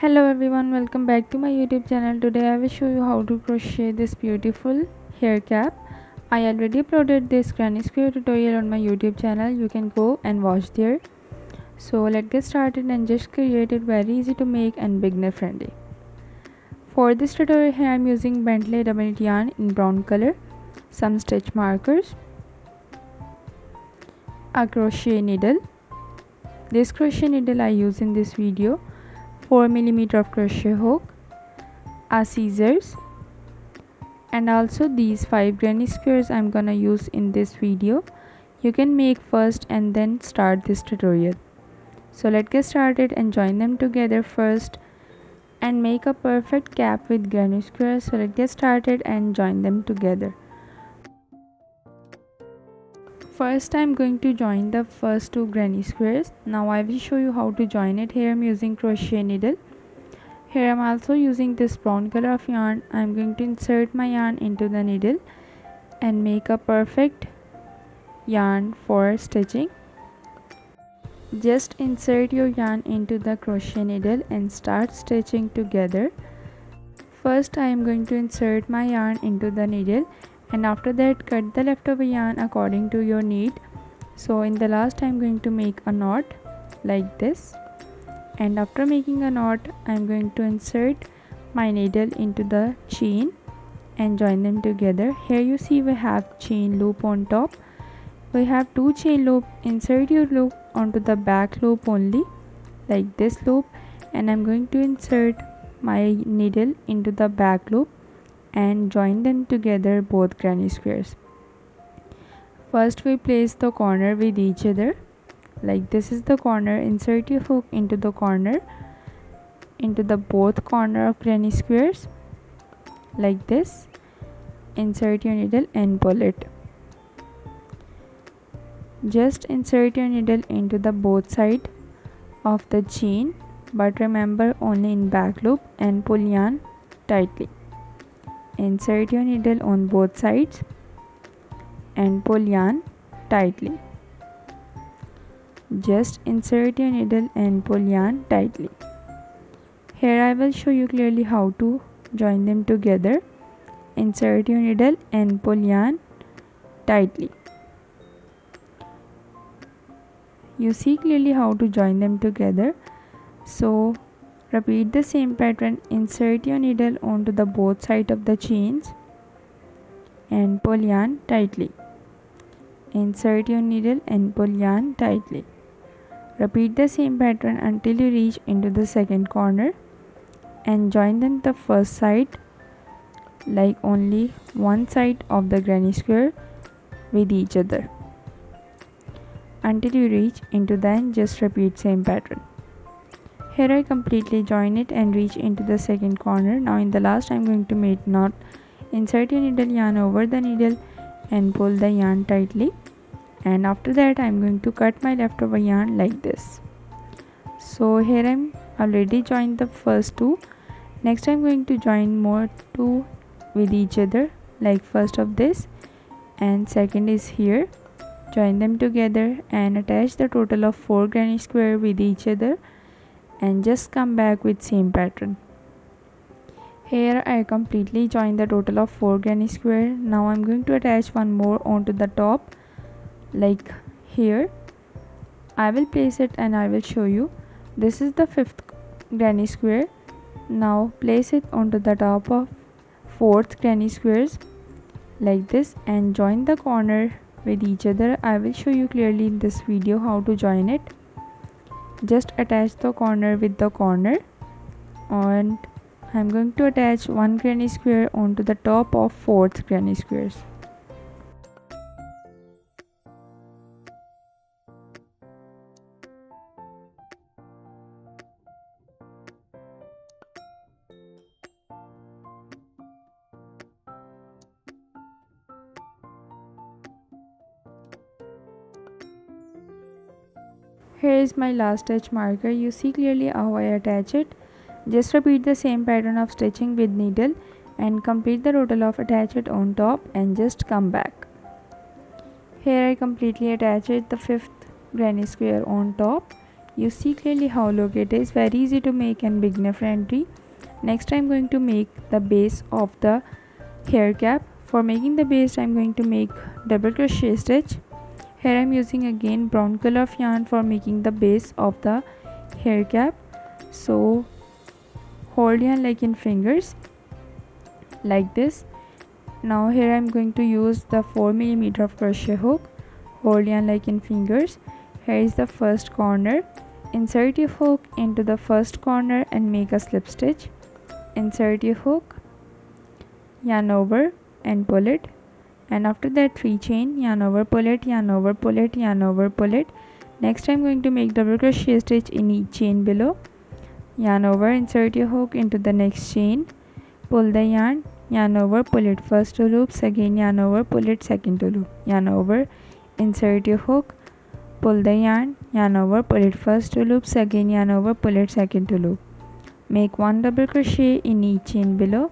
Hello everyone, welcome back to my YouTube channel. Today I will show you how to crochet this beautiful hair cap. I already uploaded this granny square tutorial on my YouTube channel. You can go and watch there. So let's get started and just create it very easy to make and beginner friendly. For this tutorial here I am using Bentley double knit yarn in brown color, some stitch markers, a crochet needle. This crochet needle I use in this video, 4mm of crochet hook, a scissors, and also these 5 granny squares I'm gonna use in this video. You can make first and then start this tutorial. So let's get started and join them together first and make a perfect cap with granny squares. So let's get started and join them together. First I'm going to join the first 2 granny squares. Now I will show you how to join it. Here I'm using crochet needle. Here I'm also using this brown color of yarn. I'm going to insert my yarn into the needle and make a perfect yarn for stitching. Just insert your yarn into the crochet needle and start stitching together. First I am going to insert my yarn into the needle, and after that cut the leftover yarn according to your need. So in the last I'm going to make a knot like this, and after making a knot I'm going to insert my needle into the chain and join them together. Here you see we have chain loop on top. We have 2 chain loop. Insert your loop onto the back loop only, like this loop, and I'm going to insert my needle into the back loop and join them together, both granny squares. First we place the corner with each other, like this is the corner. Insert your hook into the corner, into the both corner of granny squares, like this. Insert your needle and pull it. Just insert your needle into the both side of the chain, but remember only in back loop, and pull yarn tightly. Insert your needle on both sides and pull yarn tightly. Just insert your needle and pull yarn tightly. Here I will show you clearly how to join them together. Insert your needle and pull yarn tightly. You see clearly how to join them together. So repeat the same pattern. Insert your needle onto the both sides of the chains and pull yarn tightly. Insert your needle and pull yarn tightly. Repeat the same pattern until you reach into the second corner and join them the first side, like only one side of the granny square with each other, until you reach into the end. Just repeat same pattern. Here I completely join it and reach into the second corner. Now in the last I'm going to make knot. Insert your needle yarn over the needle and pull the yarn tightly, and after that I'm going to cut my leftover yarn like this. So here I'm already joined the first 2. Next I'm going to join more 2 with each other, like first of this and second is here. Join them together and attach the total of 4 granny square with each other and just come back with same pattern. Here I completely joined the total of 4 granny square. Now I'm going to attach one more onto the top, like here. I will place it and I will show you. This is the 5th granny square. Now place it onto the top of 4th granny squares like this and join the corner with each other. I will show you clearly in this video how to join it. Just attach the corner with the corner, and I'm going to attach one granny square onto the top of 4th granny squares. Here is my last stitch marker. You see clearly how I attach it. Just repeat the same pattern of stitching with needle and complete the total of attach it on top and just come back. Here I completely attached the 5th granny square on top. You see clearly how look it is, very easy to make and beginner friendly. Next I'm going to make the base of the hair cap. For making the base I'm going to make double crochet stitch. Here I'm using again brown color of yarn for making the base of the hair cap. So hold yarn like in fingers like this. Now here I'm going to use the 4mm of crochet hook. Hold yarn like in fingers. Here is the first corner. Insert your hook into the first corner and make a slip stitch. Insert your hook, yarn over and pull it, and after that 3 chain, yarn over, pull it, yarn over, pull it, yarn over, pull it. Next I'm going to make double crochet stitch in each chain below. Yarn over, insert your hook into the next chain, pull the yarn over, pull it first 2 loops, again yarn over, pull it second 2 loop, yarn over, insert your hook, pull the yarn over, pull it first 2 loops, again yarn over, pull it second 2 loop. Make 1 double crochet in each chain below,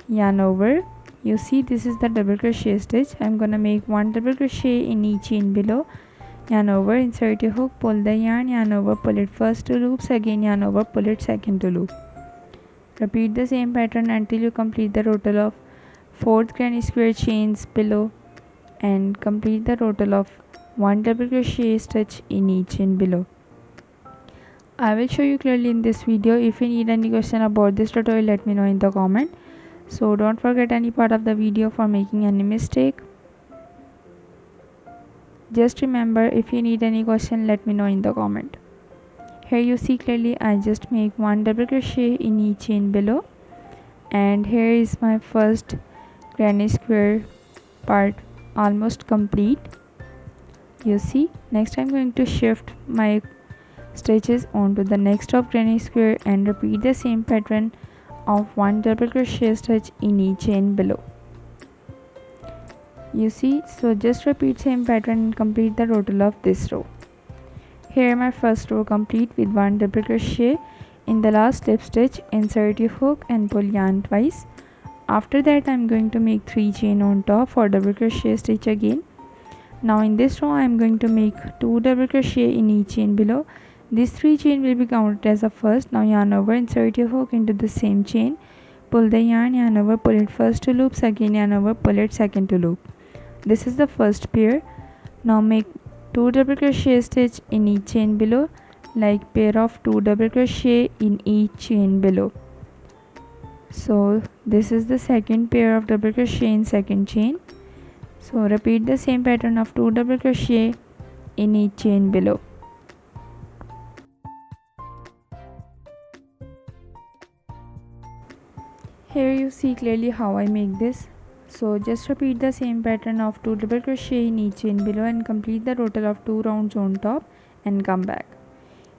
yarn over. You see this is the double crochet stitch. I'm gonna make 1 double crochet in each chain below, yarn over, insert your hook, pull the yarn over, pull it first 2 loops, again yarn over, pull it second 2 loop. Repeat the same pattern until you complete the total of 4th granny square chains below and complete the total of 1 double crochet stitch in each chain below. I will show you clearly in this video. If you need any question about this tutorial, let me know in the comment. So don't forget any part of the video for making any mistake. Just remember, if you need any question, let me know in the comment. Here you see clearly I just make 1 double crochet in each chain below, and here is my first granny square part almost complete. You see, next I'm going to shift my stitches onto the next of granny square and repeat the same pattern of 1 double crochet stitch in each chain below. You see, so just repeat same pattern and complete the total of this row. Here my first row complete with 1 double crochet. In the last slip stitch, insert your hook and pull yarn twice. After that I'm going to make 3 chain on top for double crochet stitch again. Now in this row I am going to make 2 double crochet in each chain below. These 3 chain will be counted as a first. Now yarn over, insert your hook into the same chain, pull the yarn over, pull it first 2 loops, again yarn over, pull it second 2 loop. This is the first pair. Now make 2 double crochet stitch in each chain below, like pair of 2 double crochet in each chain below. So this is the second pair of double crochet in second chain. So repeat the same pattern of 2 double crochet in each chain below. Here you see clearly how I make this. So just repeat the same pattern of 2 double crochet in each chain below and complete the total of 2 rounds on top and come back.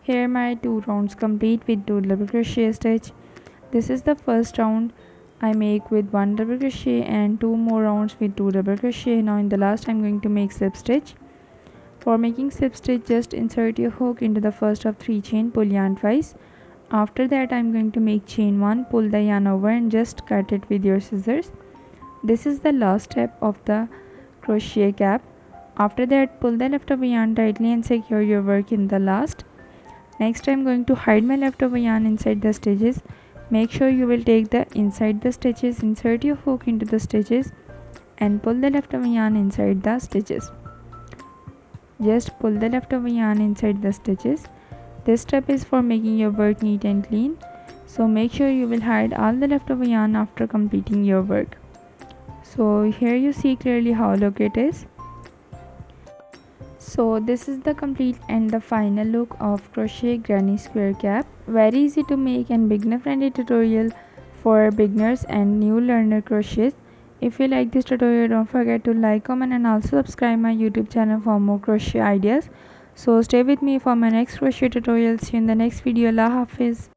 Here my 2 rounds complete with 2 double crochet stitch. This is the first round I make with 1 double crochet and 2 more rounds with 2 double crochet. Now in the last I'm going to make slip stitch. For making slip stitch, just insert your hook into the first of 3 chain, pull yarn twice. After that I'm going to make chain 1, pull the yarn over and just cut it with your scissors. This is the last step of the crochet cap. After that, pull the leftover yarn tightly and secure your work in the last. Next I'm going to hide my leftover yarn inside the stitches. Make sure you will take the inside the stitches, insert your hook into the stitches and pull the leftover yarn inside the stitches. Just pull the leftover yarn inside the stitches. This step is for making your work neat and clean. So make sure you will hide all the leftover yarn after completing your work. So here you see clearly how look it is. So this is the complete and the final look of crochet granny square cap. Very easy to make and beginner friendly tutorial for beginners and new learner crochets. If you like this tutorial, don't forget to like, comment and also subscribe my YouTube channel for more crochet ideas. So stay with me for my next crochet tutorial. See you in the next video. Allah Hafiz.